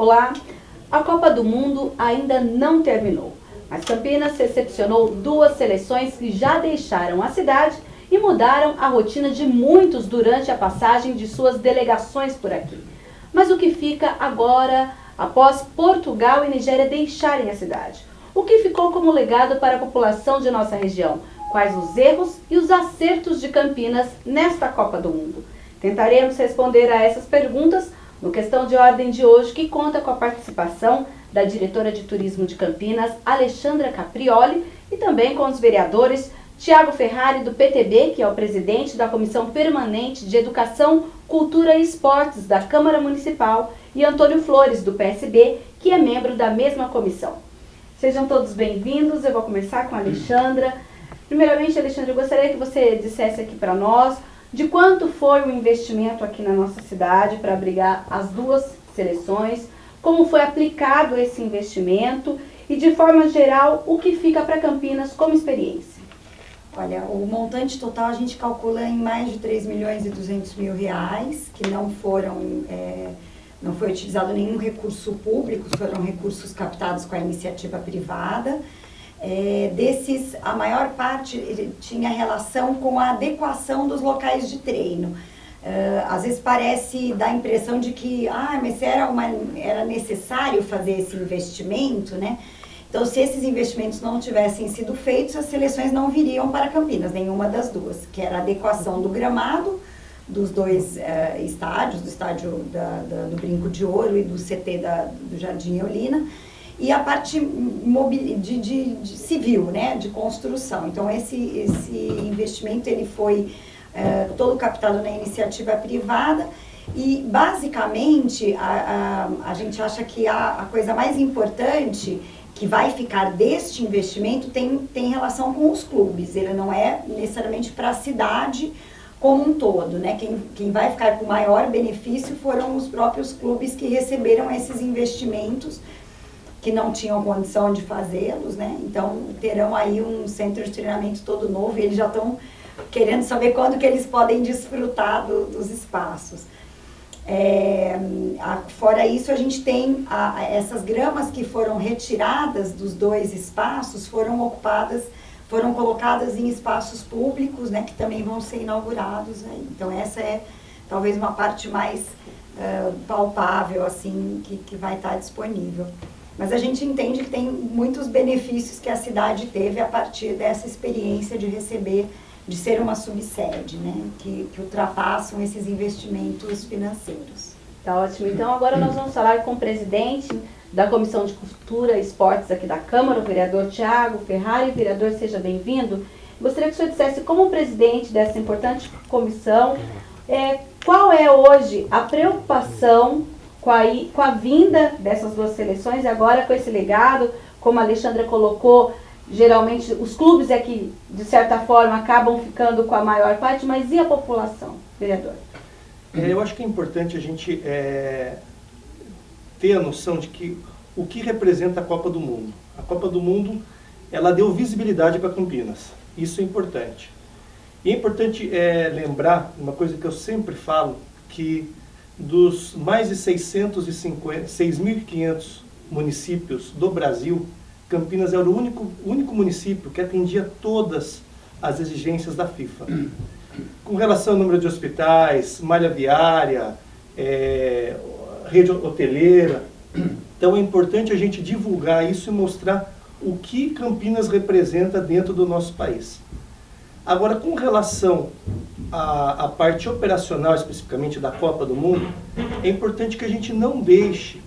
Olá! A Copa do Mundo ainda não terminou, mas Campinas recepcionou duas seleções que já deixaram a cidade e mudaram a rotina de muitos durante a passagem de suas delegações por aqui. Mas o que fica agora, após Portugal e Nigéria deixarem a cidade? O que ficou como legado para a população de nossa região? Quais os erros e os acertos de Campinas nesta Copa do Mundo? Tentaremos responder a essas perguntas no Questão de Ordem de hoje, que conta com a participação da diretora de Turismo de Campinas, Alexandra Caprioli, e também com os vereadores Tiago Ferrari, do PTB, que é o presidente da Comissão Permanente de Educação, Cultura e Esportes da Câmara Municipal, e Antônio Flores, do PSB, que é membro da mesma comissão. Sejam todos bem-vindos. Eu vou começar com a Alexandra. Primeiramente, Alexandra, eu gostaria que você dissesse aqui para nós de quanto foi o investimento aqui na nossa cidade para abrigar as duas seleções, como foi aplicado esse investimento e, de forma geral, o que fica para Campinas como experiência. Olha, o montante total a gente calcula em mais de 3 milhões e 200 mil reais, que não foi utilizado nenhum recurso público, foram recursos captados com a iniciativa privada. Desses, a maior parte tinha relação com a adequação dos locais de treino. Às vezes parece dar a impressão de que mas era necessário fazer esse investimento, né? Então, se esses investimentos não tivessem sido feitos, as seleções não viriam para Campinas, nenhuma das duas, que era a adequação do gramado dos dois estádios, do estádio do Brinco de Ouro e do CT do Jardim Eulina, e a parte de civil, né, de construção. Então, esse investimento ele foi todo captado na iniciativa privada e, basicamente, a gente acha que a coisa mais importante que vai ficar deste investimento tem relação com os clubes. Ele não é necessariamente para a cidade como um todo, né? Quem vai ficar com maior benefício foram os próprios clubes que receberam esses investimentos, que não tinham condição de fazê-los, né? Então, terão aí um centro de treinamento todo novo e eles já estão querendo saber quando que eles podem desfrutar dos espaços. Fora isso, a gente tem essas gramas que foram retiradas dos dois espaços, foram colocadas em espaços públicos, né, que também vão ser inaugurados aí. Então, essa é talvez uma parte mais palpável, assim, que vai estar disponível. Mas a gente entende que tem muitos benefícios que a cidade teve a partir dessa experiência de receber, de ser uma subsede, né, que ultrapassam esses investimentos financeiros. Tá ótimo. Então, agora nós vamos falar com o presidente da Comissão de Cultura e Esportes aqui da Câmara, o vereador Tiago Ferrari. Vereador, seja bem-vindo. Gostaria que o senhor dissesse, como presidente dessa importante comissão, qual é hoje a preocupação com a vinda dessas duas seleções e agora com esse legado, como a Alexandra colocou, geralmente os clubes é que, de certa forma, acabam ficando com a maior parte, mas e a população, vereador? Eu acho que é importante a gente ter a noção de que o que representa a Copa do Mundo. A Copa do Mundo, ela deu visibilidade para Campinas. Isso é importante. E é importante lembrar uma coisa que eu sempre falo, que dos mais de 6.500 municípios do Brasil, Campinas era o único município que atendia todas as exigências da FIFA. Com relação ao número de hospitais, malha viária, rede hoteleira. Então é importante a gente divulgar isso e mostrar o que Campinas representa dentro do nosso país. Agora, com relação à parte operacional, especificamente da Copa do Mundo, é importante que a gente não deixe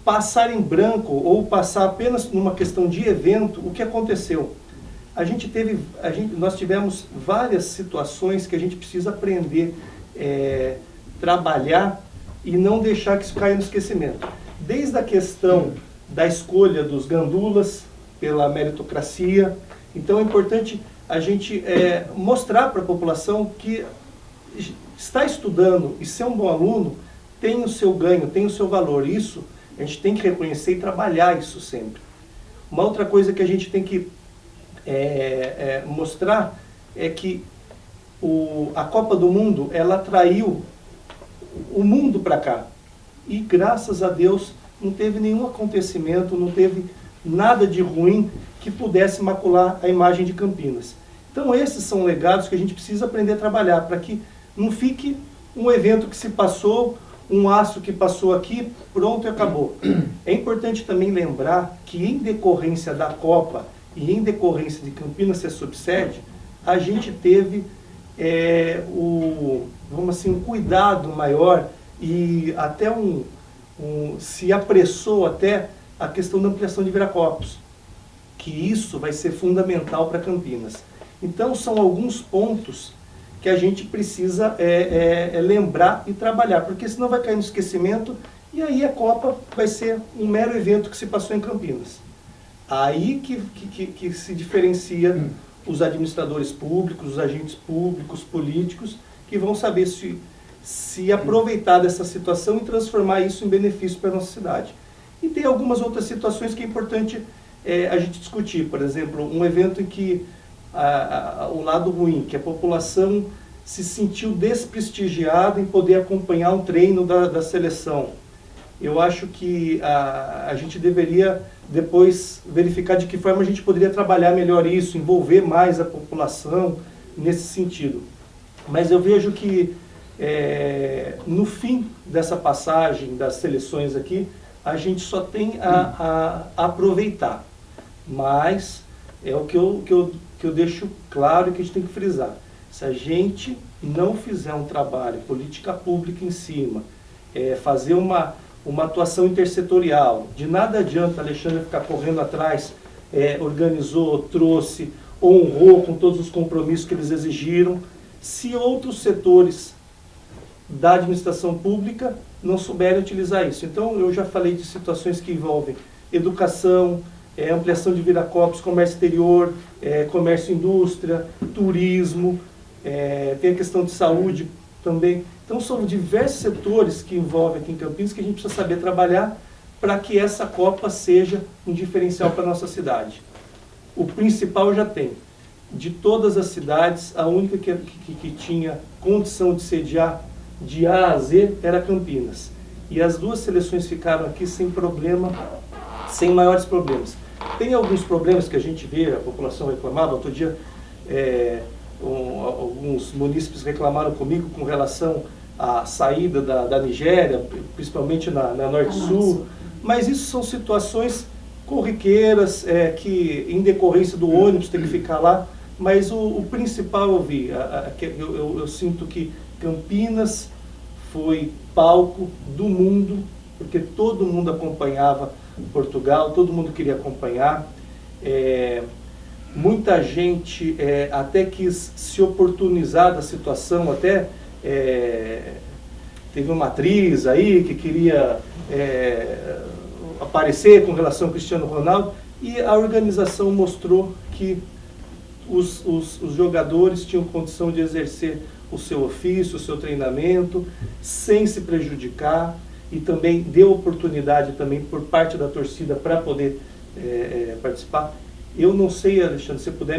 passar em branco ou passar apenas numa questão de evento o que aconteceu. Nós tivemos várias situações que a gente precisa aprender, trabalhar e não deixar que isso caia no esquecimento. Desde a questão da escolha dos gandulas pela meritocracia. Então é importante a gente mostrar para a população que estar estudando e ser um bom aluno tem o seu ganho, tem o seu valor. Isso a gente tem que reconhecer e trabalhar isso sempre. Uma outra coisa que a gente tem que mostrar é que a Copa do Mundo, ela atraiu o mundo para cá. e graças a Deus não teve nenhum acontecimento, não teve nada de ruim que pudesse macular a imagem de Campinas. Então esses são legados que a gente precisa aprender a trabalhar, para que não fique um evento que se passou, um astro que passou aqui, pronto e acabou. É importante também lembrar que em decorrência da Copa e em decorrência de Campinas ser subsede, a gente teve vamos assim, um cuidado maior e até se apressou até a questão da ampliação de Viracopos, que isso vai ser fundamental para Campinas. Então são alguns pontos que a gente precisa lembrar e trabalhar, porque senão vai cair no esquecimento e aí a Copa vai ser um mero evento que se passou em Campinas. Aí que se diferencia os administradores públicos, os agentes públicos, políticos, que vão saber se aproveitar dessa situação e transformar isso em benefício para a nossa cidade. E tem algumas outras situações que é importante a gente discutir. Por exemplo, um evento em que o lado ruim, que a população se sentiu desprestigiada em poder acompanhar um treino da seleção. Eu acho que a gente deveria depois verificar de que forma a gente poderia trabalhar melhor isso, envolver mais a população nesse sentido. Mas eu vejo que no fim dessa passagem das seleções aqui, a gente só tem a aproveitar. Mas é o que eu deixo claro e que a gente tem que frisar. Se a gente não fizer um trabalho, política pública em cima, fazer uma atuação intersetorial, de nada adianta a Alexandre ficar correndo atrás, organizou, trouxe, honrou com todos os compromissos que eles exigiram, se outros setores da administração pública não souberem utilizar isso. Então eu já falei de situações que envolvem educação, ampliação de Viracopos, comércio exterior, comércio e indústria, turismo, tem a questão de saúde também. Então são diversos setores que envolvem aqui em Campinas que a gente precisa saber trabalhar para que essa Copa seja um diferencial para a nossa cidade. O principal já tem. De todas as cidades, a única que tinha condição de sediar de A a Z era Campinas. E as duas seleções ficaram aqui sem problema, sem maiores problemas. Tem alguns problemas que a gente vê, a população reclamava. Outro dia, alguns munícipes reclamaram comigo com relação à saída da Nigéria, principalmente na Norte-Sul. Mas isso são situações corriqueiras, que em decorrência do ônibus tem que ficar lá. Mas o principal eu vi, eu sinto que Campinas foi palco do mundo, porque todo mundo acompanhava Portugal, todo mundo queria acompanhar. Muita gente até quis se oportunizar da situação, até teve uma atriz aí que queria aparecer com relação ao Cristiano Ronaldo, e a organização mostrou que os jogadores tinham condição de exercer o seu ofício, o seu treinamento, sem se prejudicar, e também deu oportunidade também por parte da torcida para poder participar. Eu não sei, Alexandre, se você puder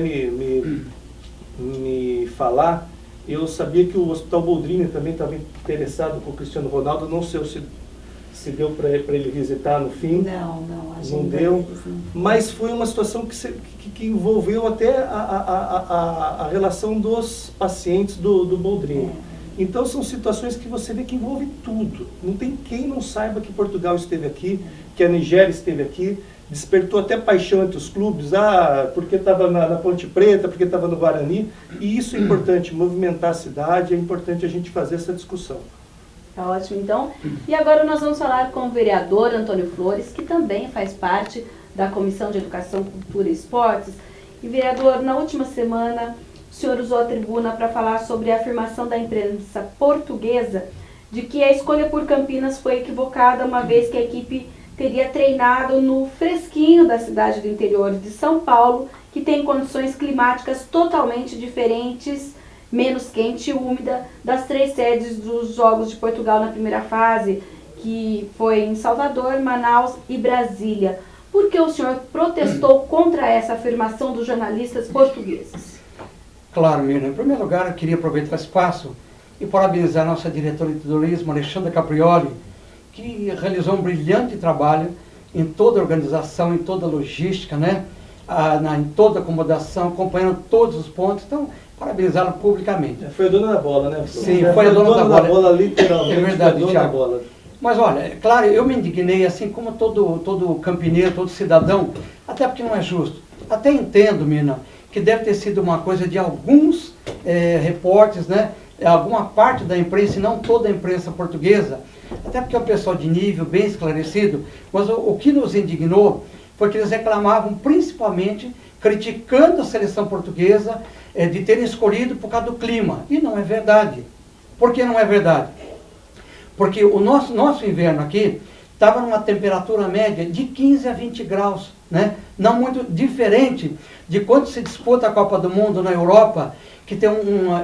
me falar, eu sabia que o Hospital Boldrini também estava interessado com o Cristiano Ronaldo, não sei se deu para ele visitar no fim. Não não deu, mas foi uma situação que envolveu até a relação dos pacientes do Boldrini. Então são situações que você vê que envolve tudo. Não tem quem não saiba que Portugal esteve aqui, que a Nigéria esteve aqui, despertou até paixão entre os clubes, porque estava na Ponte Preta, porque estava no Guarani, e isso é importante, movimentar a cidade, é importante a gente fazer essa discussão. Tá ótimo, então. E agora nós vamos falar com o vereador Antônio Flores, que também faz parte da Comissão de Educação, Cultura e Esportes. E, vereador, na última semana, o senhor usou a tribuna para falar sobre a afirmação da imprensa portuguesa de que a escolha por Campinas foi equivocada, uma vez que a equipe teria treinado no fresquinho da cidade do interior de São Paulo, que tem condições climáticas totalmente diferentes, menos quente e úmida, das 3 sedes dos Jogos de Portugal na primeira fase, que foi em Salvador, Manaus e Brasília. Por que o senhor protestou contra essa afirmação dos jornalistas portugueses? Claro, Miriam. Em primeiro lugar, eu queria aproveitar o espaço e parabenizar a nossa diretora de turismo, Alexandra Caprioli, que realizou um brilhante trabalho em toda a organização, em toda a logística, né? Em toda a acomodação, acompanhando todos os pontos. Então, parabenizá-lo publicamente. Foi a dona da bola, né? Sim, foi a dona da bola. Literalmente. É verdade, foi a dona da bola. Mas olha, claro, eu me indignei, assim como todo campineiro, todo cidadão, até porque não é justo. Até entendo, Mina, que deve ter sido uma coisa de alguns repórteres, né? Alguma parte da imprensa, e não toda a imprensa portuguesa, até porque é um pessoal de nível bem esclarecido, mas o que nos indignou foi que eles reclamavam principalmente, criticando a seleção portuguesa, de terem escolhido por causa do clima. E não é verdade. Por que não é verdade? Porque o nosso inverno aqui estava numa temperatura média de 15 a 20 graus, né? Não muito diferente de quando se disputa a Copa do Mundo na Europa, que tem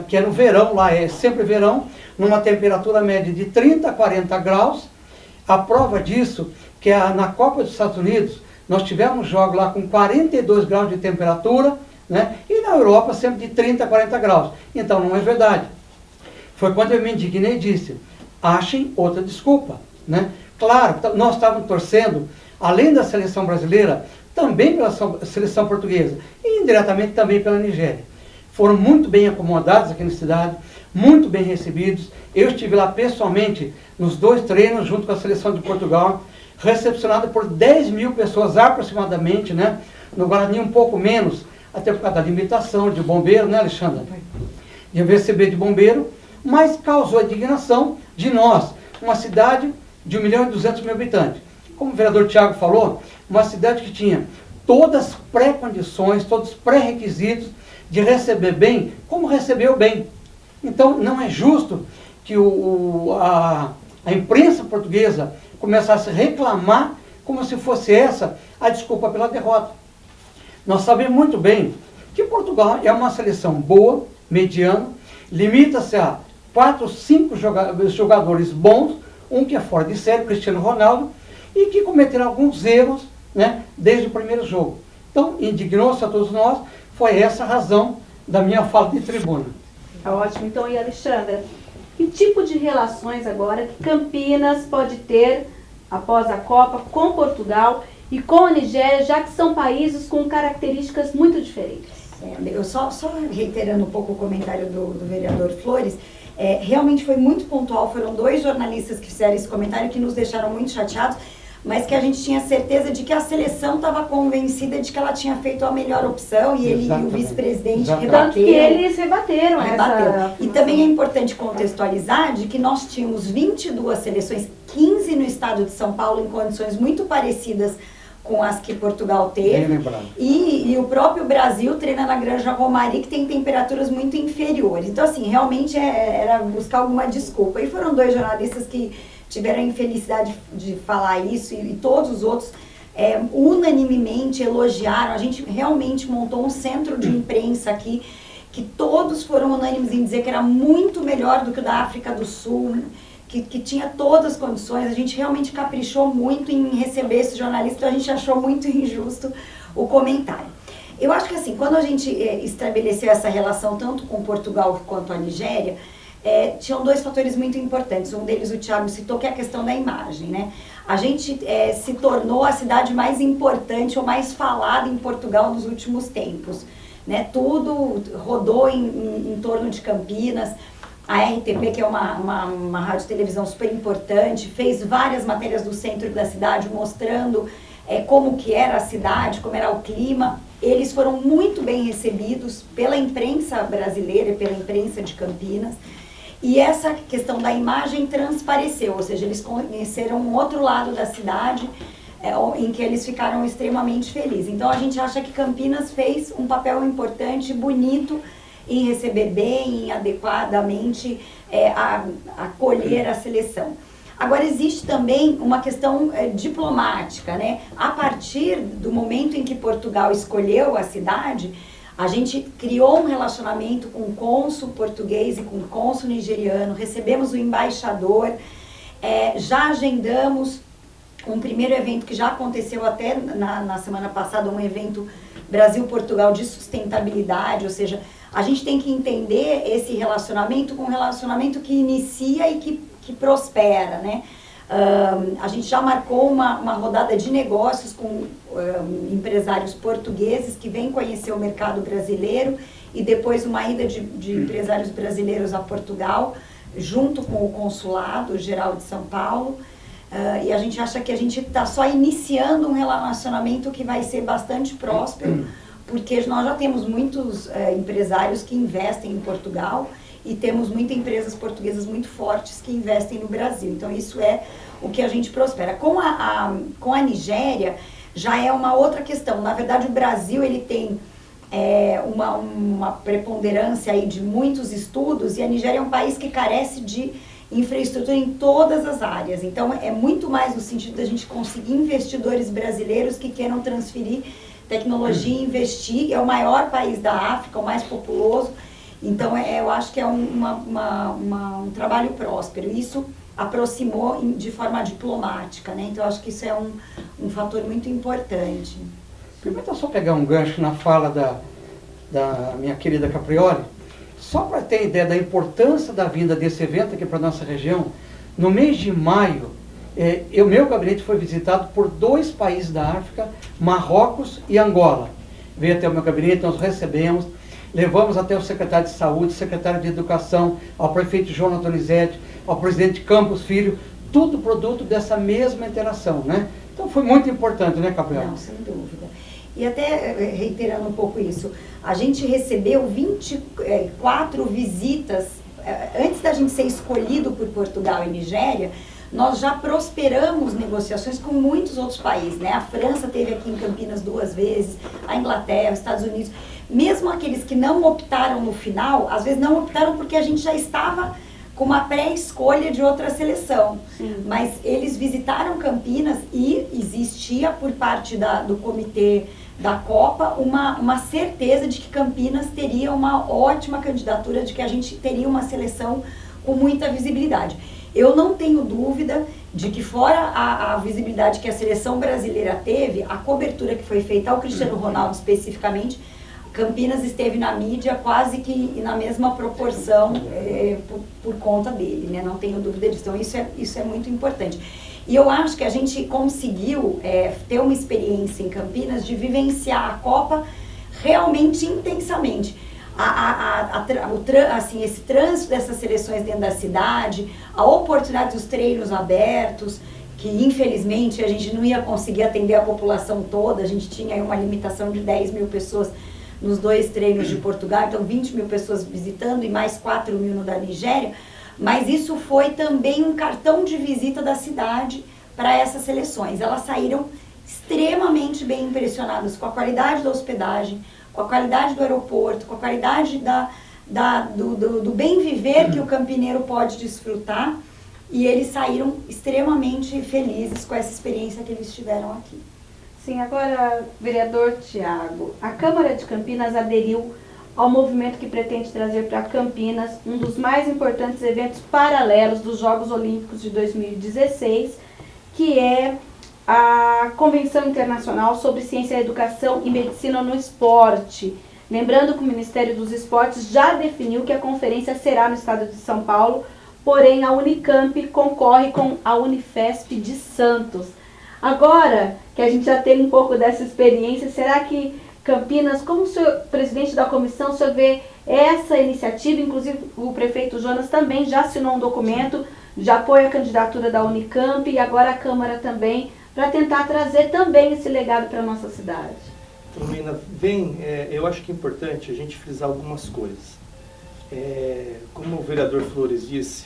que é no verão, lá é sempre verão, numa temperatura média de 30 a 40 graus. A prova disso, que na Copa dos Estados Unidos, nós tivemos jogos lá com 42 graus de temperatura, né? E na Europa sempre de 30 a 40 graus. Então não é verdade. Foi quando eu me indignei e disse, achem outra desculpa, né? Claro, nós estávamos torcendo, além da seleção brasileira, também pela seleção portuguesa e indiretamente também pela Nigéria. Foram muito bem acomodados aqui na cidade, muito bem recebidos. Eu estive lá pessoalmente nos 2 treinos junto com a seleção de Portugal, recepcionado por 10 mil pessoas aproximadamente, né? No Guarani um pouco menos, até por causa da limitação de bombeiro, né, Alexandra? De receber de bombeiro, mas causou a indignação de nós, uma cidade de 1.200.000 habitantes. Como o vereador Tiago falou, uma cidade que tinha todas as pré-condições, todos os pré-requisitos de receber bem, como recebeu bem. Então, não é justo que a imprensa portuguesa começasse a reclamar como se fosse essa a desculpa pela derrota. Nós sabemos muito bem que Portugal é uma seleção boa, mediana, limita-se a 4 ou 5 jogadores bons, um que é fora de série, Cristiano Ronaldo, e que cometeram alguns erros, né, desde o primeiro jogo. Então, indignou-se a todos nós, foi essa a razão da minha fala de tribuna. Tá ótimo. Então, e Alexandra, que tipo de relações agora que Campinas pode ter após a Copa com Portugal e com a Nigéria, já que são países com características muito diferentes? Eu só reiterando um pouco o comentário do vereador Flores, realmente foi muito pontual, foram 2 jornalistas que fizeram esse comentário que nos deixaram muito chateados, mas que a gente tinha certeza de que a seleção estava convencida de que ela tinha feito a melhor opção e ele e o vice-presidente rebateram. Tanto que eles rebateram essa... E também é importante contextualizar de que nós tínhamos 22 seleções, 15 no estado de São Paulo, em condições muito parecidas com as que Portugal teve, e o próprio Brasil treina na Granja Romari, que tem temperaturas muito inferiores. Então, assim, realmente era buscar alguma desculpa. E foram 2 jornalistas que tiveram a infelicidade de falar isso, e todos os outros unanimemente elogiaram. A gente realmente montou um centro de imprensa aqui, que todos foram unânimes em dizer que era muito melhor do que o da África do Sul, que tinha todas as condições. A gente realmente caprichou muito em receber esse jornalista, então a gente achou muito injusto o comentário. Eu acho que assim, quando a gente estabeleceu essa relação tanto com Portugal quanto a Nigéria, tinham 2 fatores muito importantes. Um deles o Thiago citou, que é a questão da imagem, né? A gente se tornou a cidade mais importante ou mais falada em Portugal nos últimos tempos, né? Tudo rodou em torno de Campinas. A RTP, que é uma rádio e televisão super importante, fez várias matérias do centro da cidade mostrando como que era a cidade, como era o clima. Eles foram muito bem recebidos pela imprensa brasileira e pela imprensa de Campinas. E essa questão da imagem transpareceu, ou seja, eles conheceram um outro lado da cidade, em que eles ficaram extremamente felizes. Então a gente acha que Campinas fez um papel importante, bonito, em receber bem, em adequadamente acolher a seleção. Agora, existe também uma questão diplomática, né? A partir do momento em que Portugal escolheu a cidade, a gente criou um relacionamento com o cônsul português e com o cônsul nigeriano, recebemos o embaixador, já agendamos um primeiro evento que já aconteceu até na semana passada, um evento Brasil-Portugal de sustentabilidade, ou seja, a gente tem que entender esse relacionamento com um relacionamento que inicia e que prospera, né? A gente já marcou uma rodada de negócios com empresários portugueses que vêm conhecer o mercado brasileiro e depois uma ida de empresários brasileiros a Portugal, junto com o Consulado Geral de São Paulo. E a gente acha que a gente está só iniciando um relacionamento que vai ser bastante próspero, porque nós já temos muitos empresários que investem em Portugal e temos muitas empresas portuguesas muito fortes que investem no Brasil. Então isso é o que a gente prospera. Com a Nigéria já é uma outra questão. Na verdade o Brasil ele tem uma preponderância aí de muitos estudos, e a Nigéria é um país que carece de infraestrutura em todas as áreas. Então é muito mais no sentido da gente conseguir investidores brasileiros que queiram transferir tecnologia e investir. É o maior país da África, o mais populoso. Então eu acho que é um trabalho próspero. Isso aproximou de forma diplomática, né? Então eu acho que isso é um fator muito importante. Permita só pegar um gancho na fala da minha querida Caprioli, só para ter ideia da importância da vinda desse evento aqui para a nossa região. No mês de maio, meu gabinete foi visitado por 2 países da África, Marrocos e Angola. Veio até o meu gabinete, nós recebemos, levamos até o secretário de Saúde, secretário de Educação, ao prefeito João Donizete, ao presidente Campos Filho, tudo produto dessa mesma interação, né? Então foi muito importante, né, Caprioli? Não, sem dúvida. E até reiterando um pouco isso, a gente recebeu 24 visitas, antes da gente ser escolhido por Portugal e Nigéria, nós já prosperamos negociações com muitos outros países, né? A França teve aqui em Campinas 2 vezes, a Inglaterra, os Estados Unidos. Mesmo aqueles que não optaram no final, às vezes não optaram porque a gente já estava com uma pré-escolha de outra seleção. Sim. Mas eles visitaram Campinas e existia por parte do comitê da Copa uma certeza de que Campinas teria uma ótima candidatura, de que a gente teria uma seleção com muita visibilidade. Eu não tenho dúvida de que, fora a visibilidade que a seleção brasileira teve, a cobertura que foi feita ao Cristiano Ronaldo especificamente, Campinas esteve na mídia quase que na mesma proporção por conta dele, né? Não tenho dúvida disso. Então isso é muito importante. E eu acho que a gente conseguiu ter uma experiência em Campinas de vivenciar a Copa realmente intensamente. Assim, esse trânsito dessas seleções dentro da cidade, a oportunidade dos treinos abertos, que infelizmente a gente não ia conseguir atender a população toda, a gente tinha aí uma limitação de 10 mil pessoas nos 2 treinos de Portugal, então 20 mil pessoas visitando e mais 4 mil no da Nigéria, mas isso foi também um cartão de visita da cidade para essas seleções. Elas saíram extremamente bem impressionadas com a qualidade da hospedagem, com a qualidade do aeroporto, com a qualidade do bem viver que o campineiro pode desfrutar, e eles saíram extremamente felizes com essa experiência que eles tiveram aqui. Sim, agora, vereador Tiago, a Câmara de Campinas aderiu ao movimento que pretende trazer para Campinas um dos mais importantes eventos paralelos dos Jogos Olímpicos de 2016, que é a Convenção Internacional sobre Ciência, Educação e Medicina no Esporte. Lembrando que o Ministério dos Esportes já definiu que a conferência será no estado de São Paulo, porém a Unicamp concorre com a Unifesp de Santos. Agora que a gente já tem um pouco dessa experiência, será que Campinas, como o senhor, presidente da comissão, o senhor vê essa iniciativa? Inclusive o prefeito Jonas também já assinou um documento de apoio à candidatura da Unicamp, e agora a Câmara também, para tentar trazer também esse legado para a nossa cidade. Filomena, eu acho que é importante a gente frisar algumas coisas. Como o vereador Flores disse,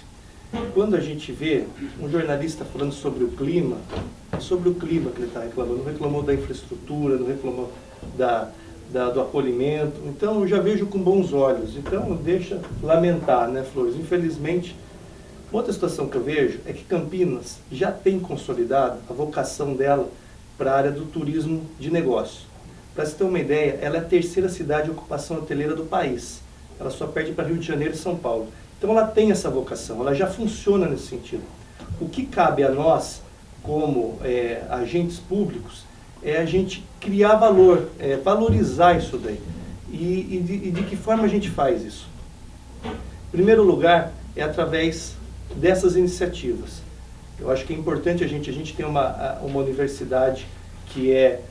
quando a gente vê um jornalista falando sobre o clima, é sobre o clima que ele está reclamando, não reclamou da infraestrutura, não reclamou do acolhimento. Então eu já vejo com bons olhos. Então deixa lamentar, né, Flores? Infelizmente, outra situação que eu vejo é que Campinas já tem consolidado a vocação dela para a área do turismo de negócio. Para você ter uma ideia, ela é a 3ª cidade de ocupação hoteleira do país. Ela só perde para Rio de Janeiro e São Paulo. Então ela tem essa vocação, ela já funciona nesse sentido. O que cabe a nós, como agentes públicos, é a gente criar valor, valorizar isso daí. E de que forma a gente faz isso? Em primeiro lugar, é através dessas iniciativas. Eu acho que é importante a gente tem uma universidade que é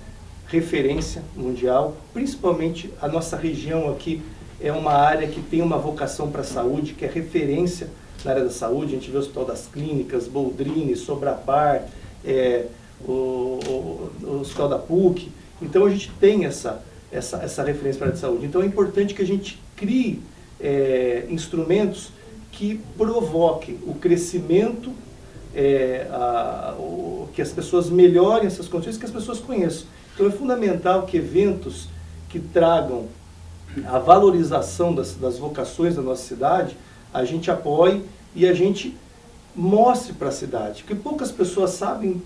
referência mundial, principalmente a nossa região aqui é uma área que tem uma vocação para a saúde, que é referência na área da saúde. A gente vê o Hospital das Clínicas, Boldrini, Sobrapar, o Hospital da PUC. Então a gente tem essa referência para a área de saúde. Então é importante que a gente crie instrumentos que provoquem o crescimento, que as pessoas melhorem essas condições, que as pessoas conheçam. Então é fundamental que eventos que tragam a valorização das vocações da nossa cidade, a gente apoie e a gente mostre para a cidade. Porque poucas pessoas sabem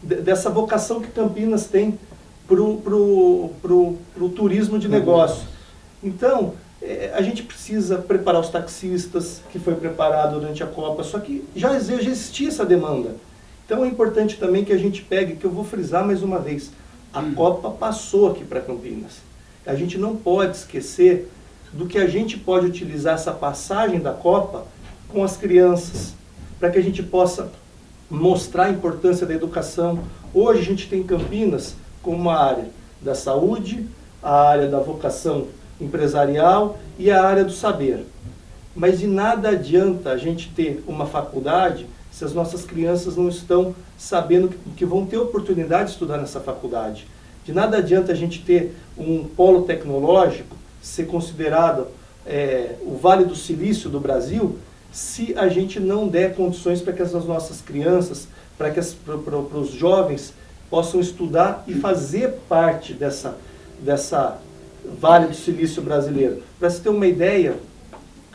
dessa vocação que Campinas tem para o turismo de negócio. Então, a gente precisa preparar os taxistas, que foi preparado durante a Copa, só que já existia essa demanda. Então é importante também que a gente pegue, que eu vou frisar mais uma vez, a Copa passou aqui para Campinas. A gente não pode esquecer do que a gente pode utilizar essa passagem da Copa com as crianças, para que a gente possa mostrar a importância da educação. Hoje a gente tem Campinas como uma área da saúde, a área da vocação empresarial e a área do saber. Mas de nada adianta a gente ter uma faculdade se as nossas crianças não estão sabendo que vão ter oportunidade de estudar nessa faculdade. De nada adianta a gente ter um polo tecnológico, ser considerado o Vale do Silício do Brasil, se a gente não der condições para que as nossas crianças, para os jovens possam estudar e fazer parte dessa Vale do Silício brasileiro. Para você ter uma ideia,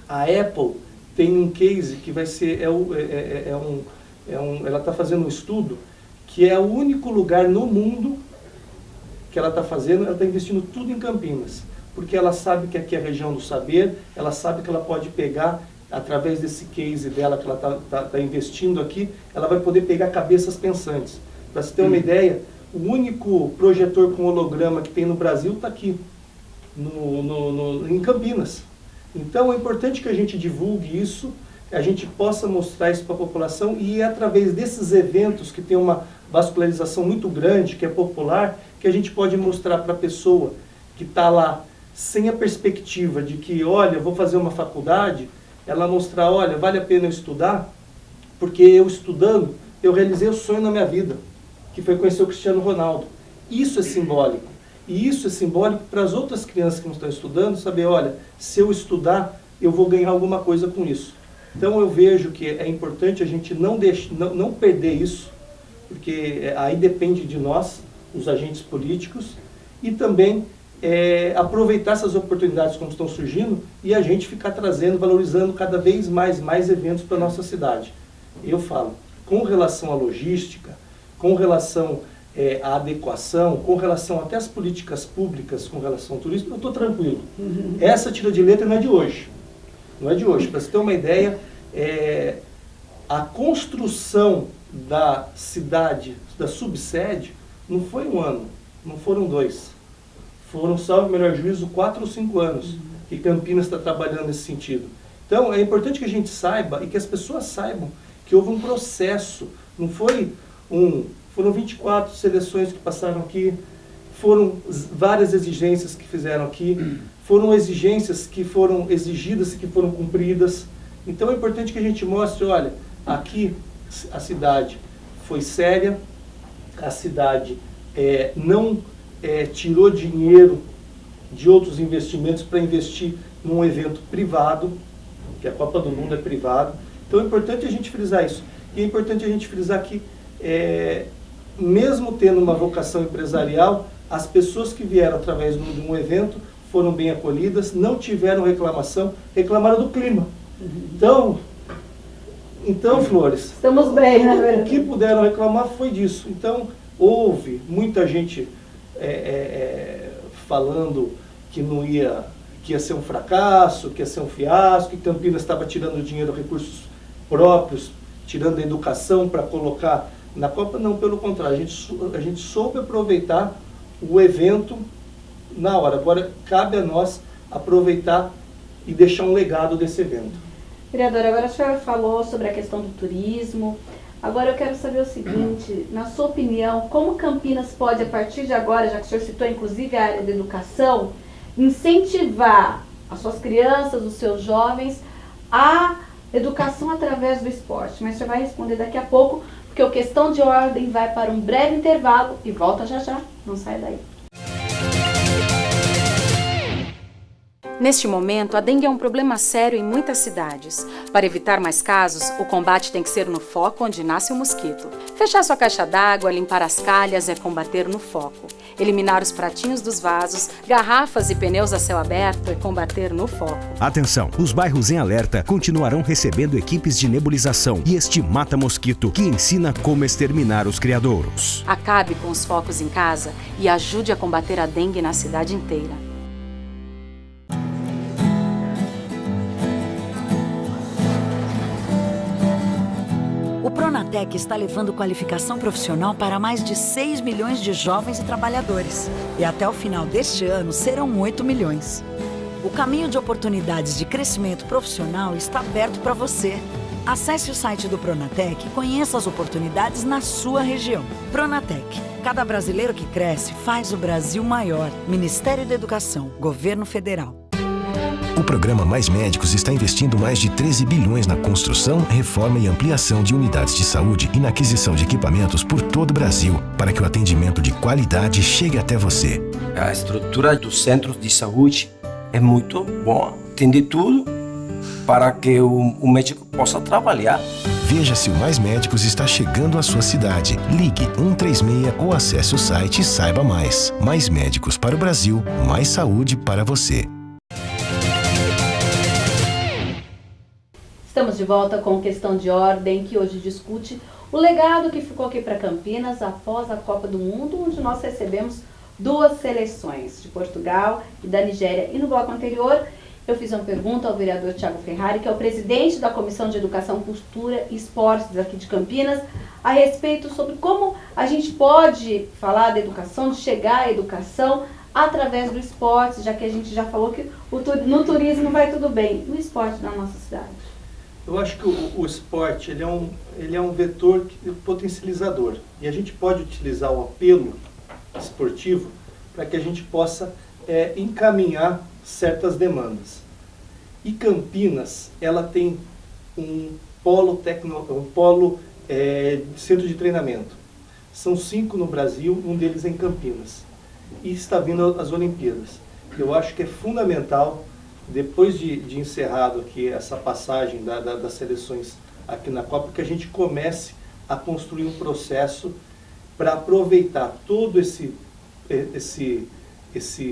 a Apple tem um case que vai ser, ela está fazendo um estudo que é o único lugar no mundo que ela está fazendo, ela está investindo tudo em Campinas, porque ela sabe que aqui é a região do saber, ela sabe que ela pode pegar, através desse case dela que ela está investindo aqui, ela vai poder pegar cabeças pensantes. Para você ter uma ideia, o único projetor com holograma que tem no Brasil está aqui, em Campinas. Então é importante que a gente divulgue isso, a gente possa mostrar isso para a população e é através desses eventos que tem uma vascularização muito grande, que é popular, que a gente pode mostrar para a pessoa que está lá sem a perspectiva de que, olha, eu vou fazer uma faculdade, ela mostrar, olha, vale a pena eu estudar, porque eu estudando, eu realizei o sonho na minha vida, que foi conhecer o Cristiano Ronaldo. Isso é simbólico. E isso é simbólico para as outras crianças que não estão estudando, saber, olha, se eu estudar, eu vou ganhar alguma coisa com isso. Então eu vejo que é importante a gente não perder isso, porque aí depende de nós, os agentes políticos, e também aproveitar essas oportunidades como estão surgindo e a gente ficar trazendo, valorizando cada vez mais eventos para a nossa cidade. Eu falo, com relação à logística, com relação à adequação, com relação até às políticas públicas, com relação ao turismo, eu estou tranquilo. Essa tira de letra não é de hoje. Não é de hoje. Para você ter uma ideia, a construção da cidade, da subsede, não foi um ano, não foram 2. Foram, salvo o melhor juízo, 4 ou 5 anos que Campinas está trabalhando nesse sentido. Então, é importante que a gente saiba e que as pessoas saibam que houve um processo, não foi foram 24 seleções que passaram aqui, foram várias exigências que fizeram aqui, foram exigências que foram exigidas e que foram cumpridas. Então é importante que a gente mostre, olha, aqui a cidade foi séria, a cidade não tirou dinheiro de outros investimentos para investir num evento privado, que a Copa do Mundo é privado. Então é importante a gente frisar isso. E é importante a gente frisar que, mesmo tendo uma vocação empresarial, as pessoas que vieram através de um evento foram bem acolhidas, não tiveram reclamação, reclamaram do clima. Então Flores, estamos bem, né? O que puderam reclamar foi disso. Então, houve muita gente falando que que ia ser um fracasso, que ia ser um fiasco, que Campinas estava tirando dinheiro, recursos próprios, tirando a educação para colocar na Copa. Não, pelo contrário, a gente soube aproveitar o evento na hora. Agora, cabe a nós aproveitar e deixar um legado desse evento. Vereadora, agora a senhora falou sobre a questão do turismo, Agora eu quero saber o seguinte, na sua opinião, como Campinas pode, a partir de agora, já que o senhor citou inclusive a área da educação, incentivar as suas crianças, os seus jovens, a educação através do esporte? Mas o senhor vai responder daqui a pouco, porque o Questão de Ordem vai para um breve intervalo e volta já já, não sai daí. Neste momento, a dengue é um problema sério em muitas cidades. Para evitar mais casos, o combate tem que ser no foco onde nasce o mosquito. Fechar sua caixa d'água, limpar as calhas é combater no foco. Eliminar os pratinhos dos vasos, garrafas e pneus a céu aberto é combater no foco. Atenção, os bairros em alerta continuarão recebendo equipes de nebulização e este mata-mosquito que ensina como exterminar os criadouros. Acabe com os focos em casa e ajude a combater a dengue na cidade inteira. O Pronatec está levando qualificação profissional para mais de 6 milhões de jovens e trabalhadores. E até o final deste ano serão 8 milhões. O caminho de oportunidades de crescimento profissional está aberto para você. Acesse o site do Pronatec e conheça as oportunidades na sua região. Pronatec. Cada brasileiro que cresce faz o Brasil maior. Ministério da Educação. Governo Federal. O programa Mais Médicos está investindo mais de 13 bilhões na construção, reforma e ampliação de unidades de saúde e na aquisição de equipamentos por todo o Brasil, para que o atendimento de qualidade chegue até você. A estrutura dos centros de saúde é muito boa. Tem de tudo para que o médico possa trabalhar. Veja se o Mais Médicos está chegando à sua cidade. Ligue 136 ou acesse o site e saiba mais. Mais Médicos para o Brasil, mais saúde para você. Estamos de volta com Questão de Ordem, que hoje discute o legado que ficou aqui para Campinas após a Copa do Mundo, onde nós recebemos duas seleções, de Portugal e da Nigéria. E no bloco anterior, eu fiz uma pergunta ao vereador Thiago Ferrari, que é o presidente da Comissão de Educação, Cultura e Esportes aqui de Campinas, a respeito sobre como a gente pode falar da educação, de chegar à educação através do esporte, já que a gente já falou que no turismo vai tudo bem. E o esporte na nossa cidade? Eu acho que o esporte ele é um vetor potencializador. E a gente pode utilizar o apelo esportivo para que a gente possa encaminhar certas demandas. E Campinas, ela tem um centro de treinamento. São 5 no Brasil, um deles em Campinas. E está vindo as Olimpíadas. Eu acho que é fundamental, depois de encerrado aqui essa passagem das seleções aqui na Copa, que a gente comece a construir um processo para aproveitar todo esse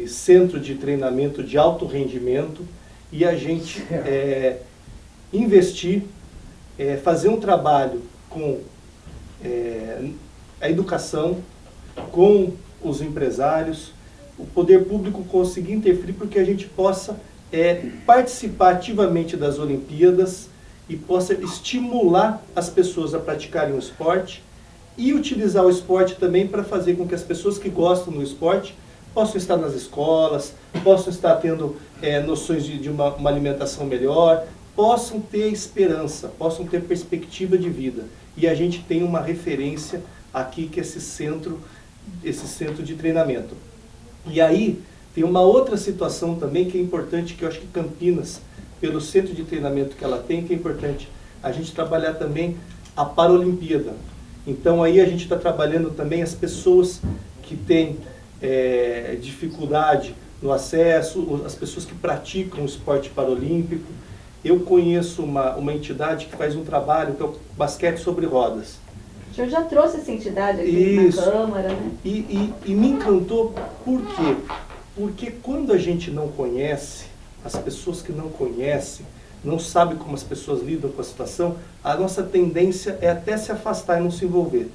centro de treinamento de alto rendimento e a gente investir, fazer um trabalho com a educação, com os empresários, o poder público conseguir interferir porque a gente possa participar ativamente das Olimpíadas e possa estimular as pessoas a praticarem o esporte e utilizar o esporte também para fazer com que as pessoas que gostam do esporte possam estar nas escolas, possam estar tendo noções de uma alimentação melhor, possam ter esperança, possam ter perspectiva de vida. E a gente tem uma referência aqui que é esse centro de treinamento. E aí tem uma outra situação também que é importante, que eu acho que Campinas, pelo centro de treinamento que ela tem, que é importante a gente trabalhar também a Paralimpíada. Então aí a gente está trabalhando também as pessoas que têm dificuldade no acesso, as pessoas que praticam o esporte paralímpico. Eu conheço uma entidade que faz um trabalho, que é o Basquete sobre Rodas. O senhor já trouxe essa entidade aqui na Câmara, né? E me encantou por quê? Porque quando a gente não conhece, as pessoas que não conhecem, não sabem como as pessoas lidam com a situação, a nossa tendência é até se afastar e não se envolver.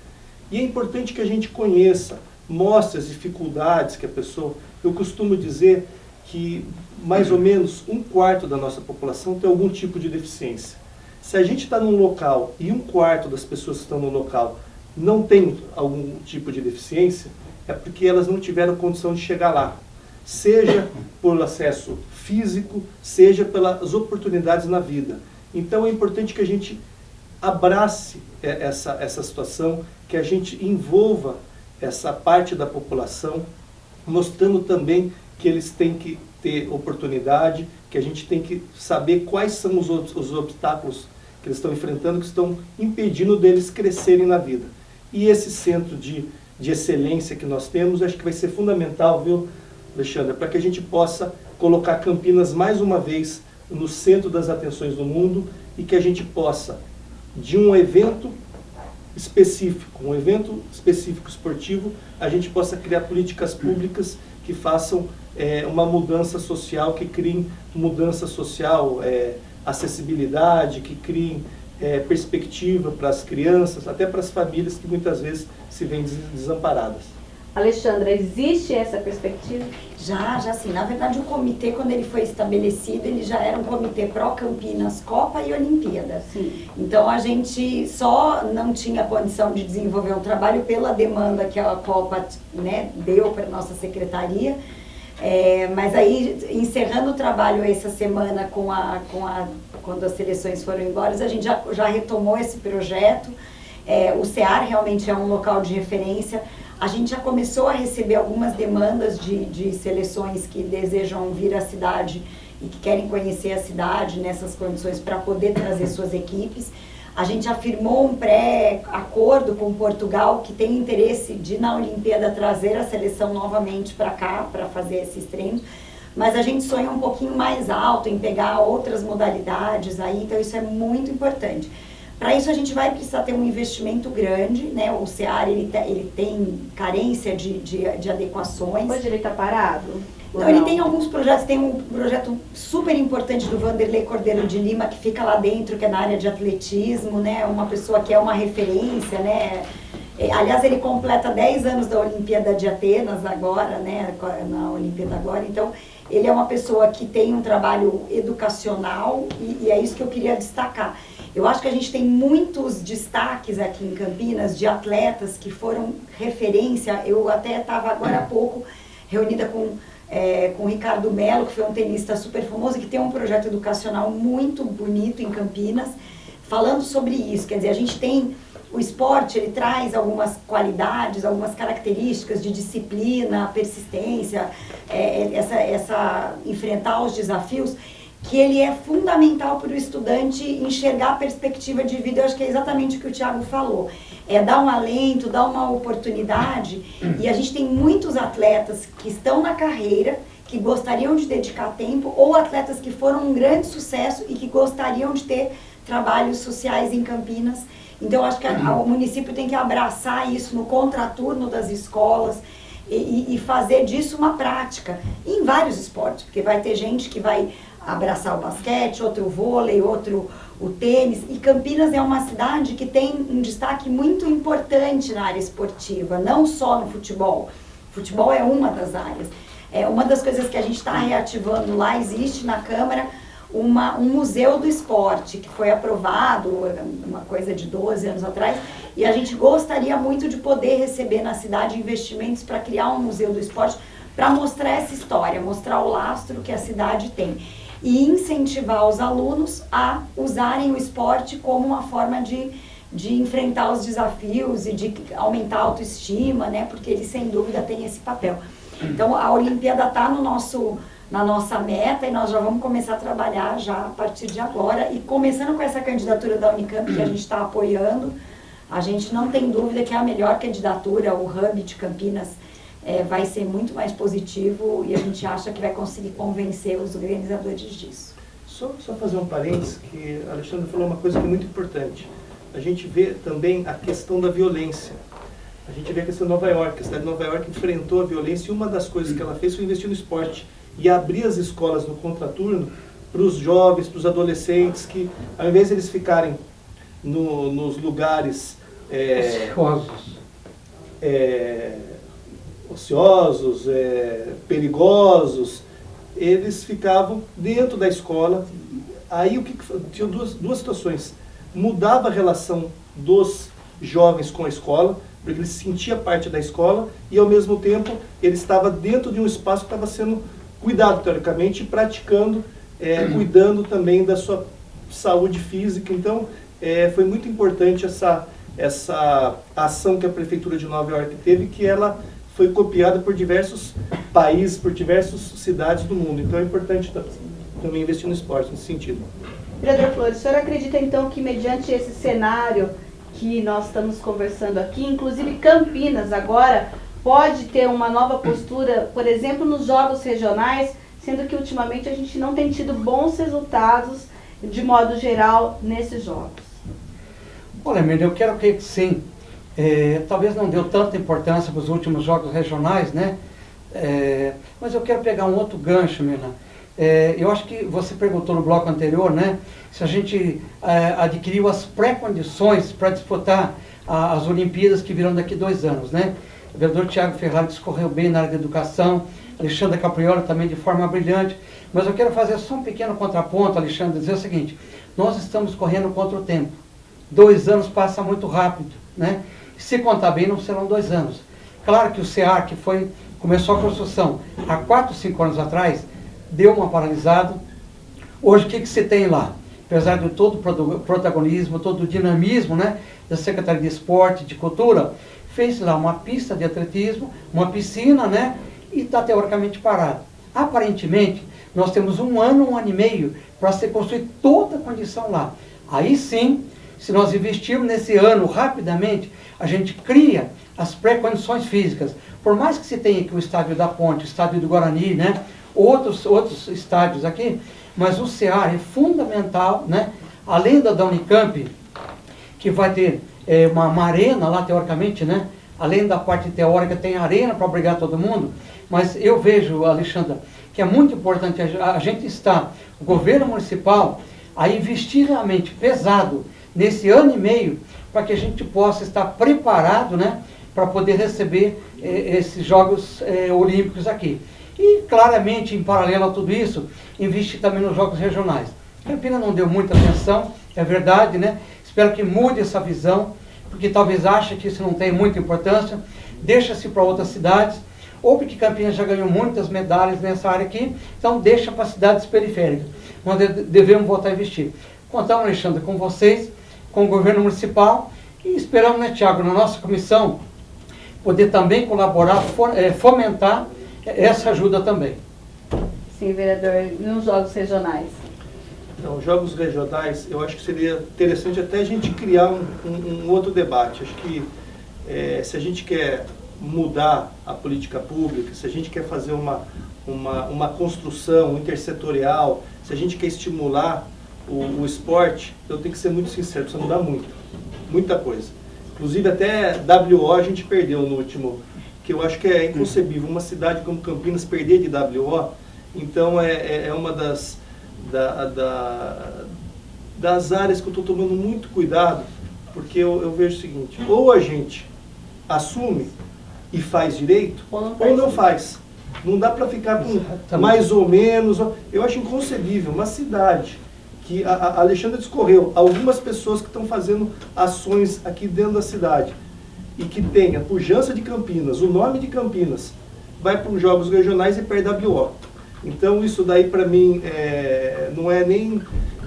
E é importante que a gente conheça, mostre as dificuldades que a pessoa... Eu costumo dizer que mais ou menos 1/4 da nossa população tem algum tipo de deficiência. Se a gente está num local e 1/4 das pessoas que estão no local não tem algum tipo de deficiência, é porque elas não tiveram condição de chegar lá. Seja por acesso físico, seja pelas oportunidades na vida. Então é importante que a gente abrace essa situação, que a gente envolva essa parte da população, mostrando também que eles têm que ter oportunidade, que a gente tem que saber quais são os obstáculos que eles estão enfrentando, que estão impedindo deles crescerem na vida. E esse centro de excelência que nós temos, acho que vai ser fundamental, viu, Alexandra, para que a gente possa colocar Campinas mais uma vez no centro das atenções do mundo e que a gente possa, de um evento específico esportivo, a gente possa criar políticas públicas que façam uma mudança social, que criem mudança social, acessibilidade, que criem perspectiva para as crianças, até para as famílias que muitas vezes se veem desamparadas. Alexandra, existe essa perspectiva? Já sim. Na verdade, o comitê, quando ele foi estabelecido, ele já era um comitê pró-Campinas, Copa e Olimpíada. Sim. Então, a gente só não tinha condição de desenvolver um trabalho pela demanda que a Copa, né, deu para a nossa secretaria. Mas aí, encerrando o trabalho essa semana quando as seleções foram embora, a gente já retomou esse projeto. O CEAR realmente é um local de referência. A gente já começou a receber algumas demandas de seleções que desejam vir à cidade e que querem conhecer a cidade nessas condições para poder trazer suas equipes. A gente já firmou um pré-acordo com Portugal, que tem interesse de, na Olimpíada, trazer a seleção novamente para cá, para fazer esses treinos. Mas a gente sonha um pouquinho mais alto em pegar outras modalidades aí, então isso é muito importante. Para isso a gente vai precisar ter um investimento grande, né? O CEAR ele tem carência de adequações. Hoje ele está parado? Não, ele tem alguns projetos, tem um projeto super importante do Vanderlei Cordeiro de Lima, que fica lá dentro, que é na área de atletismo, né? Uma pessoa que é uma referência, né? Aliás, ele completa 10 anos da Olimpíada de Atenas agora, né? Na Olimpíada agora, então ele é uma pessoa que tem um trabalho educacional e é isso que eu queria destacar. Eu acho que a gente tem muitos destaques aqui em Campinas de atletas que foram referência. Eu até estava agora há pouco reunida com o Ricardo Melo, que foi um tenista super famoso, que tem um projeto educacional muito bonito em Campinas, falando sobre isso. Quer dizer, a gente tem o esporte, ele traz algumas qualidades, algumas características de disciplina, persistência, enfrentar os desafios, que ele é fundamental para o estudante enxergar a perspectiva de vida. Eu acho que é exatamente o que o Thiago falou. É dar um alento, dar uma oportunidade. E a gente tem muitos atletas que estão na carreira, que gostariam de dedicar tempo, ou atletas que foram um grande sucesso e que gostariam de ter trabalhos sociais em Campinas. Então, eu acho que o município tem que abraçar isso no contraturno das escolas e fazer disso uma prática em vários esportes, porque vai ter gente que vai abraçar o basquete, outro o vôlei, outro o tênis. E Campinas é uma cidade que tem um destaque muito importante na área esportiva, não só no futebol. O futebol é uma das áreas. Uma das coisas que a gente está reativando lá, existe na Câmara um museu do esporte, que foi aprovado, uma coisa de 12 anos atrás, e a gente gostaria muito de poder receber na cidade investimentos para criar um museu do esporte, para mostrar essa história, mostrar o lastro que a cidade tem. E incentivar os alunos a usarem o esporte como uma forma de enfrentar os desafios e de aumentar a autoestima, né? Porque ele, sem dúvida, tem esse papel. Então, a Olimpíada está na nossa meta e nós já vamos começar a trabalhar já a partir de agora. E começando com essa candidatura da Unicamp, que a gente está apoiando, a gente não tem dúvida que é a melhor candidatura, o Hub de Campinas, vai ser muito mais positivo e a gente acha que vai conseguir convencer os organizadores disso. Só fazer um parênteses, que a Alexandra falou uma coisa que é muito importante. A gente vê também a questão da violência. A gente vê a questão de Nova York. A cidade de Nova York enfrentou a violência e uma das coisas que ela fez foi investir no esporte e abrir as escolas no contraturno para os jovens, para os adolescentes, que ao invés de eles ficarem nos lugares ociosos, perigosos, eles ficavam dentro da escola. Aí tinha duas situações. Mudava a relação dos jovens com a escola, porque ele se sentia parte da escola e ao mesmo tempo ele estava dentro de um espaço que estava sendo cuidado teoricamente e praticando, cuidando também da sua saúde física. Então foi muito importante essa ação que a Prefeitura de Nova York teve, que ela foi copiada por diversos países, por diversas cidades do mundo. Então é importante também investir no esporte nesse sentido. Vereador Flores, o senhor acredita então que mediante esse cenário que nós estamos conversando aqui, inclusive Campinas agora pode ter uma nova postura, por exemplo, nos jogos regionais, sendo que ultimamente a gente não tem tido bons resultados, de modo geral, nesses jogos? Olha, Mirna, eu quero crer que sim. Talvez não deu tanta importância para os últimos jogos regionais, né? Mas eu quero pegar um outro gancho, Mirna. Eu acho que você perguntou no bloco anterior, né? Se a gente adquiriu as pré-condições para disputar as Olimpíadas que virão daqui 2 anos, né? O vereador Thiago Ferrari discorreu bem na área da educação, Alexandre Capriola também de forma brilhante, mas eu quero fazer só um pequeno contraponto, Alexandre, dizer o seguinte: nós estamos correndo contra o tempo. 2 anos passa muito rápido, né? Se contar bem, não serão 2 anos. Claro que o CEAR, que começou a construção há 4, 5 anos atrás, deu uma paralisada. Hoje, o que se tem lá? Apesar de todo o protagonismo, todo o dinamismo, né, da Secretaria de Esporte, de Cultura, fez lá uma pista de atletismo, uma piscina, né, e está teoricamente parado. Aparentemente, nós temos 1 ano, 1 ano e meio para ser construída toda a condição lá. Aí sim, se nós investirmos nesse ano rapidamente, a gente cria as pré-condições físicas. Por mais que se tenha aqui o Estádio da Ponte, o Estádio do Guarani, né, outros estádios aqui, mas o CEAR é fundamental, né, além da Unicamp, que vai ter uma arena lá, teoricamente, né, além da parte teórica, tem arena para abrigar todo mundo, mas eu vejo, Alexandra, que é muito importante a gente estar, o governo municipal, a investir realmente pesado nesse ano e meio, para que a gente possa estar preparado, né, para poder receber esses Jogos Olímpicos aqui. E, claramente, em paralelo a tudo isso, investir também nos Jogos Regionais. Campinas não deu muita atenção, é verdade, né? Espero que mude essa visão, porque talvez ache que isso não tem muita importância, deixa-se para outras cidades, ou porque Campinas já ganhou muitas medalhas nessa área aqui, então deixa para cidades periféricas, onde devemos voltar a investir. Contamos, Alexandre, com vocês, com o governo municipal, e esperamos, né, Thiago, na nossa comissão, poder também colaborar, fomentar essa ajuda também. Sim, vereador, nos jogos regionais. Então, jogos regionais, eu acho que seria interessante até a gente criar um outro debate. Acho que se a gente quer mudar a política pública, se a gente quer fazer uma construção intersetorial, se a gente quer estimular o esporte, eu tenho que ser muito sincero, precisa mudar muita coisa. Inclusive até WO a gente perdeu no último, que eu acho que é inconcebível uma cidade como Campinas perder de WO. Então é uma das áreas que eu estou tomando muito cuidado, porque eu vejo o seguinte: ou a gente assume e faz direito, ou não faz. Não dá para ficar com mais ou menos. Eu acho inconcebível uma cidade que a Alexandra discorreu, algumas pessoas que estão fazendo ações aqui dentro da cidade, e que tenha pujança de Campinas, o nome de Campinas, vai para os jogos regionais e perde WO. Então isso daí para mim não é nem,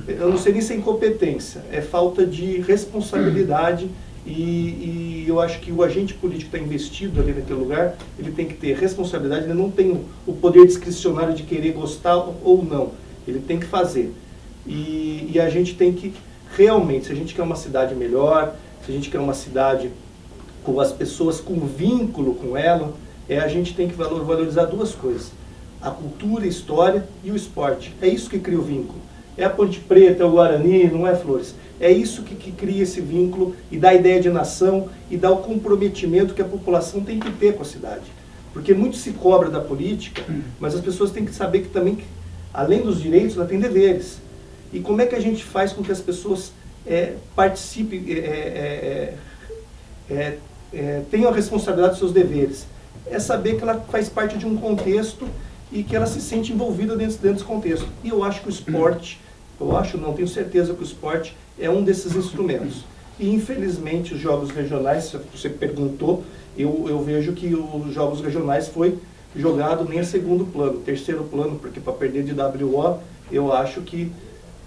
eu não sei nem se é incompetência, é falta de responsabilidade, e eu acho que o agente político está investido ali naquele lugar, ele tem que ter responsabilidade, ele não tem o poder discricionário de querer gostar ou não, ele tem que fazer. E a gente tem que realmente, se a gente quer uma cidade melhor, se a gente quer uma cidade com as pessoas com vínculo com ela, a gente tem que valorizar 2 coisas: a cultura, a história e o esporte. É isso que cria o vínculo. É a Ponte Preta, é o Guarani, não é, Flores? É isso que cria esse vínculo e dá a ideia de nação e dá o comprometimento que a população tem que ter com a cidade. Porque muito se cobra da política, mas as pessoas têm que saber que também, além dos direitos, ela tem deveres. E como é que a gente faz com que as pessoas participem, tenham a responsabilidade dos seus deveres? É saber que ela faz parte de um contexto e que ela se sente envolvida dentro desse contexto. E eu acho que o esporte, tenho certeza que o esporte é um desses instrumentos. E infelizmente os jogos regionais, se você perguntou, eu vejo que os jogos regionais foi jogado nem a 2º plano, 3º plano, porque para perder de WO, eu acho que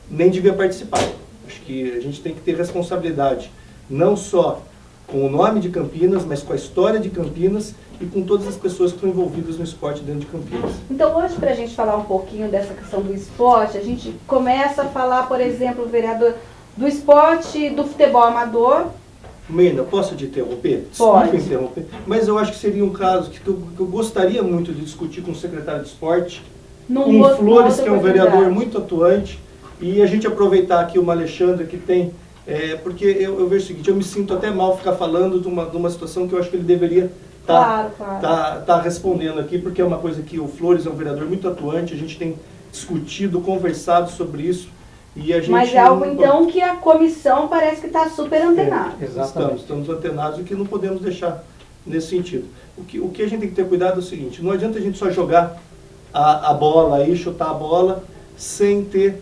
nem devia participar. Acho que a gente tem que ter responsabilidade, não só com o nome de Campinas, mas com a história de Campinas e com todas as pessoas que estão envolvidas no esporte dentro de Campinas. Então hoje, para a gente falar um pouquinho dessa questão do esporte, a gente começa a falar, por exemplo, vereador, do esporte do futebol amador. Meina, posso te interromper? Pode. Desculpa interromper, mas eu acho que seria um caso que eu gostaria muito de discutir com o secretário de esporte, com o Flores, que é um vereador muito atuante, e a gente aproveitar aqui o Alexandre que tem, porque eu vejo o seguinte, eu me sinto até mal ficar falando de uma situação que eu acho que ele deveria tá respondendo aqui, porque é uma coisa que o Flores é um vereador muito atuante, a gente tem discutido, conversado sobre isso, e a gente... Mas é algo então que a comissão parece que está super antenada. Estamos antenados e que não podemos deixar nesse sentido. O que a gente tem que ter cuidado é o seguinte, não adianta a gente só jogar a bola aí, chutar a bola, sem ter...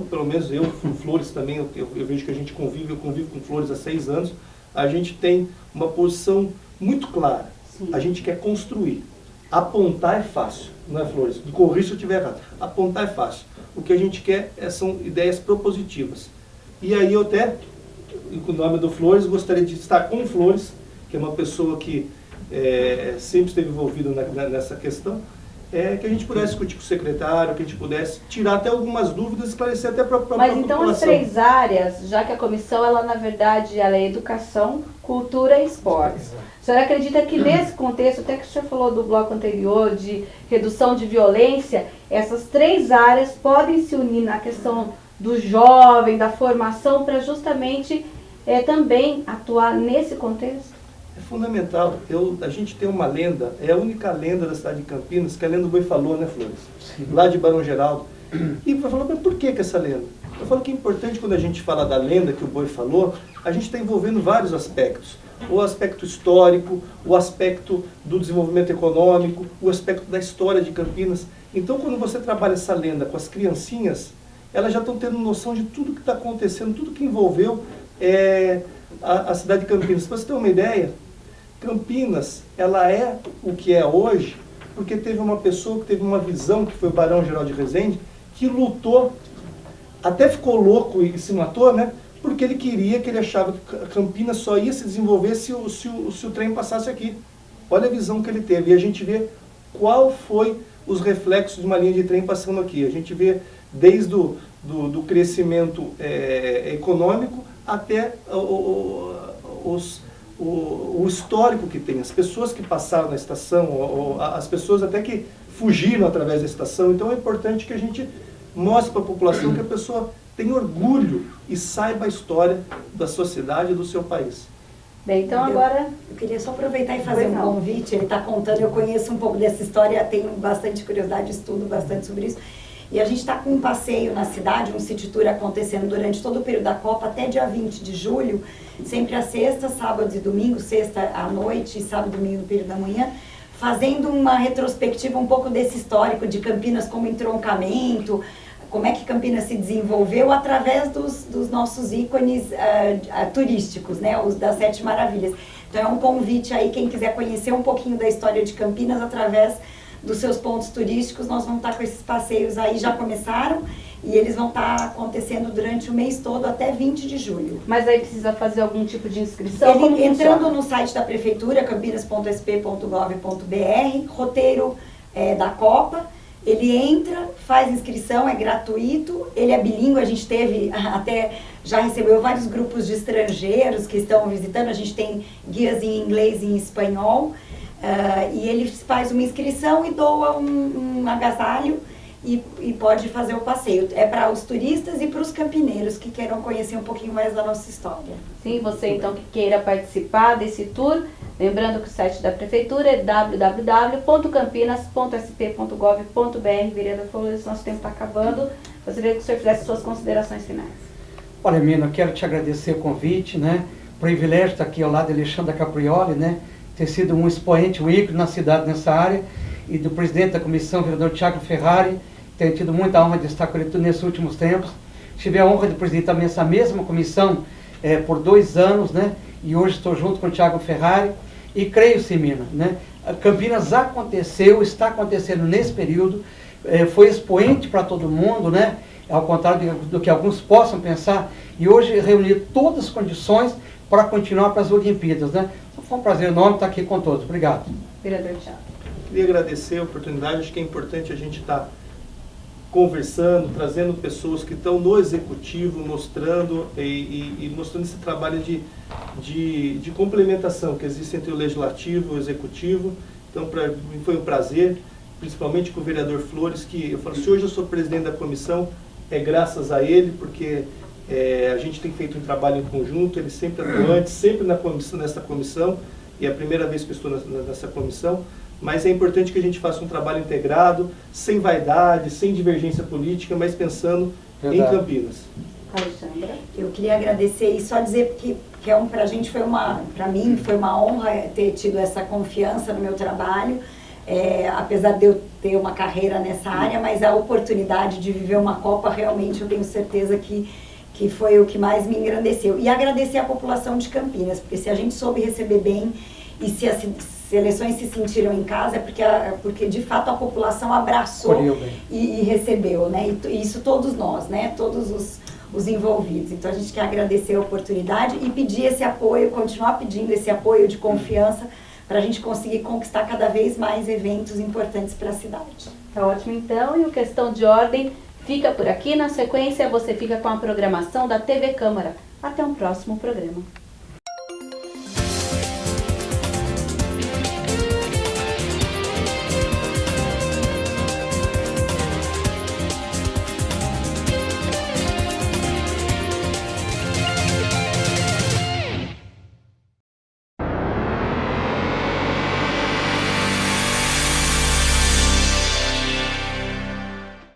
pelo menos o Flores também, eu vejo que a gente convive com o Flores há 6 anos, a gente tem uma posição muito clara. Sim. A gente quer construir. Apontar é fácil, não é, Flores? Me corrija se eu estiver errado. Apontar é fácil. O que a gente quer são ideias propositivas. E aí eu até, com o nome do Flores, gostaria de estar com o Flores, que é uma pessoa que sempre esteve envolvida nessa questão, que a gente pudesse discutir com o secretário, que a gente pudesse tirar até algumas dúvidas, esclarecer até para a população. Mas então as 3 áreas, já que a comissão, ela na verdade, ela é educação, cultura e esportes. A senhora acredita que nesse contexto, até que o senhor falou do bloco anterior, de redução de violência, essas 3 áreas podem se unir na questão do jovem, da formação, para justamente também atuar nesse contexto? É fundamental. A gente tem uma lenda, é a única lenda da cidade de Campinas, que é a lenda do Boi Falou, né, Flores? Sim. Lá de Barão Geraldo. E vai falar, mas por que essa lenda? Eu falo que é importante quando a gente fala da lenda que o Boi falou, a gente está envolvendo vários aspectos. O aspecto histórico, o aspecto do desenvolvimento econômico, o aspecto da história de Campinas. Então, quando você trabalha essa lenda com as criancinhas, elas já estão tendo noção de tudo que está acontecendo, tudo que envolveu a cidade de Campinas. Para você ter uma ideia, Campinas, ela é o que é hoje, porque teve uma pessoa que teve uma visão, que foi o Barão Geraldo de Resende, que lutou, até ficou louco e se matou, né? Porque ele achava que Campinas só ia se desenvolver se o trem passasse aqui. Olha a visão que ele teve. E a gente vê qual foi os reflexos de uma linha de trem passando aqui. A gente vê desde do crescimento econômico até o histórico que tem, as pessoas que passaram na estação, as pessoas até que fugiram através da estação. Então é importante que a gente mostre para a população que a pessoa tem orgulho e saiba a história da sociedade e do seu país. Bem, então agora... Eu queria só aproveitar e fazer um convite. Ele está contando, eu conheço um pouco dessa história, tenho bastante curiosidade, estudo bastante sobre isso. E a gente está com um passeio na cidade, um city tour acontecendo durante todo o período da Copa, até dia 20 de julho, sempre às sextas, sábados e domingos, sexta à noite e sábado e domingo no período da manhã, fazendo uma retrospectiva um pouco desse histórico de Campinas como entroncamento, como é que Campinas se desenvolveu através dos nossos ícones turísticos, né, os das 7 maravilhas. Então é um convite aí, quem quiser conhecer um pouquinho da história de Campinas através dos seus pontos turísticos, nós vamos estar com esses passeios aí, já começaram, e eles vão estar acontecendo durante o mês todo, até 20 de julho. Mas aí precisa fazer algum tipo de inscrição? Entrando no site da Prefeitura, campinas.sp.gov.br, roteiro da Copa, ele entra, faz inscrição, é gratuito, ele é bilíngue, a gente já recebeu vários grupos de estrangeiros que estão visitando, a gente tem guias em inglês e em espanhol, e ele faz uma inscrição e doa um agasalho e pode fazer o passeio. É para os turistas e para os campineiros que queiram conhecer um pouquinho mais da nossa história. Sim, você então que queira participar desse tour, lembrando que o site da Prefeitura é www.campinas.sp.gov.br. Vereador Flores, nosso tempo está acabando. Gostaria que o senhor fizesse suas considerações finais. Olha, Mina, eu quero te agradecer o convite, né? O privilégio estar aqui ao lado de Alexandra Caprioli, né? Ter sido um expoente, um ícone na cidade nessa área, e do presidente da comissão, o vereador Thiago Ferrari, tenho tido muita honra de estar com ele nesses últimos tempos. Tive a honra de presidir também essa mesma comissão por 2 anos, né? E hoje estou junto com o Thiago Ferrari. E creio, sim, Mina, né? Campinas está acontecendo nesse período, foi expoente para todo mundo, né? ao contrário do que alguns possam pensar, e hoje reunir todas as condições para continuar para as Olimpíadas, né? Então, foi um prazer enorme estar aqui com todos. Obrigado. Vereador Thiago. Queria agradecer a oportunidade, acho que é importante a gente estar conversando, trazendo pessoas que estão no executivo, mostrando e mostrando esse trabalho de complementação que existe entre o legislativo e o executivo. Então, para mim foi um prazer, principalmente com o vereador Flores, que eu falo, se hoje eu sou presidente da comissão, é graças a ele, porque a gente tem feito um trabalho em conjunto, ele sempre atuante, sempre nessa comissão, e é a primeira vez que eu estou nessa comissão. Mas é importante que a gente faça um trabalho integrado, sem vaidade, sem divergência política, mas pensando em Campinas. Alexandra. Eu queria agradecer e só dizer que pra gente para mim foi uma honra ter tido essa confiança no meu trabalho, apesar de eu ter uma carreira nessa área, mas a oportunidade de viver uma Copa realmente eu tenho certeza que foi o que mais me engrandeceu. E agradecer a população de Campinas, porque se a gente soube receber bem e se as seleções se sentiram em casa, é porque de fato a população abraçou e recebeu, né? E isso todos nós, né? Todos os envolvidos. Então a gente quer agradecer a oportunidade e pedir esse apoio, continuar pedindo esse apoio de confiança para a gente conseguir conquistar cada vez mais eventos importantes para a cidade. Tá ótimo então, e o Questão de Ordem fica por aqui. Na sequência você fica com a programação da TV Câmara. Até um próximo programa.